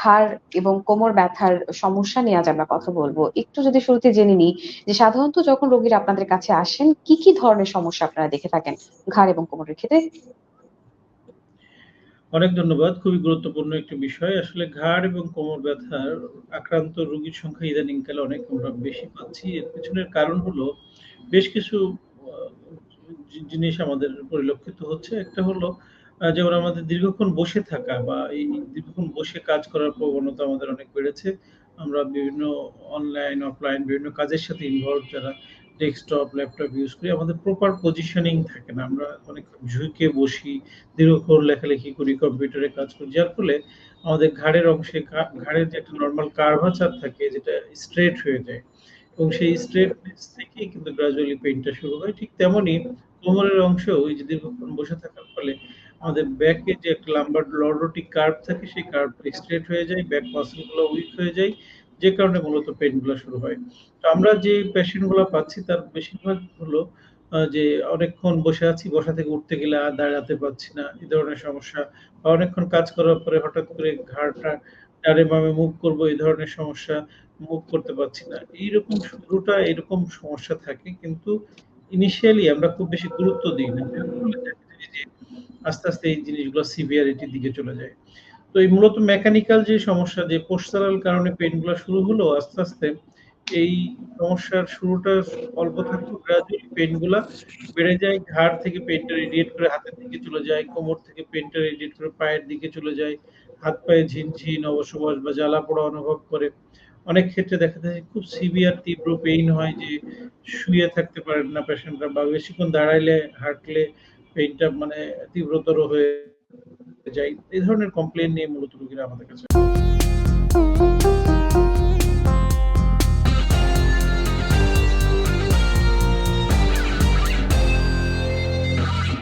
ঘাড় এবং কোমর ব্যথার সমস্যা নিয়ে আজ আমরা কথা বলব। একটু যদি শুরুতে জেনে নিই যে সাধারণত যখন রোগীরা আপনাদের কাছে আসেন, কি ধরনের সমস্যা আপনারা দেখে থাকেন ঘাড় এবং কোমরের ক্ষেত্রে? অনেক ধন্যবাদ। খুবই গুরুত্বপূর্ণ একটি বিষয়। আসলে ঘাড় এবং কোমর ব্যথার আক্রান্ত রোগীর সংখ্যা ইদানিংকালে অনেক আমরা বেশি পাচ্ছি। এর পেছনের কারণ হলো বেশ কিছু আ জিনিস আমাদের পরিলক্ষিত হচ্ছে। একটা হলো যেমন আমাদের দীর্ঘক্ষণ বসে থাকা বা এই দীর্ঘক্ষণ বসে কাজ করার প্রবণতা আমাদের অনেক বেড়েছে। আমরা বিভিন্ন অনলাইন, অফলাইন বিভিন্ন কাজের সাথে ইনভলভ যারা ডেস্কটপ, ল্যাপটপ ইউজ করি, আমাদের প্রপার পজিশনিং থাকে না। আমরা অনেকক্ষণ ঝুঁকে বসি, দীর্ঘক্ষণ লেখালেখি করি, কম্পিউটারে কাজ করি। যার ফলে আমাদের ঘাড়ের অংশে ঘাড়ের যে একটা নরমাল কার্ভাচার থাকে যেটা স্ট্রেইট হয়ে যায় এবং সেই স্ট্রেইটনেস থেকেই কিন্তু গ্র্যাজুয়ালি পেইনটা শুরু হয়। ঠিক তেমনি কোমরের অংশেও ওই যে দীর্ঘক্ষণ বসে থাকার ফলে আমাদের ব্যাকে যে একটা লাম্বার লর্ডোটিক কার্ভ থাকে সেই কার্ভটা স্ট্রেইট হয়ে যায়, ব্যাক মাসল গুলো উইক হয়ে যায়। যে কারণে মূলত পেইন গুলা শুরু হয়। তো আমরা যে পেশেন্ট গুলা পাচ্ছি তার বেশিরভাগ হলো যে অনেকক্ষণ বসে আছি, বসা থেকে উঠতে গেলে আর দাঁড়াতে পারছি না। এই ধরনের সমস্যা বা অনেকক্ষণ কাজ করার পরে হঠাৎ করে ঘাড়টা ডানে বামে মুভ করব এই ধরনের সমস্যা, মুভ করতে পারছি না। এইরকম শুরুটা এরকম সমস্যা থাকে কিন্তু ইনিশিয়ালি আমরা খুব বেশি গুরুত্ব দিই না। যার ফলে দেখা যায় যে আস্তে, আস্তে এই জিনিসগুলো সিভিয়ারিটির দিকে চলে যায়। তো এই মূলত মেকানিক্যাল যে সমস্যা যে পোস্টারাল কারণে পেইন গুলা শুরু হলো আস্তে, আস্তে এই সমস্যার শুরুটা অল্প থাকলেও গ্র্যাজুয়ালি পেইন গুলা বেড়ে যায়। ঘাড় থেকে পেইনটা রেডিয়েট করে হাতের দিকে চলে যায়। কোমর থেকে পেইনটা রেডিয়েট করে পায়ের দিকে চলে যায়। হাত পায়ে ঝিনঝিন, অবশ-অবশ বা জ্বালা-পোড়া অনুভব করে। অনেক ক্ষেত্রে দেখা যায় খুব সিভিয়ার তীব্র পেইন হয় যে শুয়ে থাকতে পারেন না পেশেন্টরা বা বেশিক্ষণ দাঁড়াইলে, হাঁটলে পেইনটা মানে তীব্রতর হয়ে যায়। এই ধরনের কমপ্লেইন নিয়ে মূলত রোগীরা আমাদের কাছে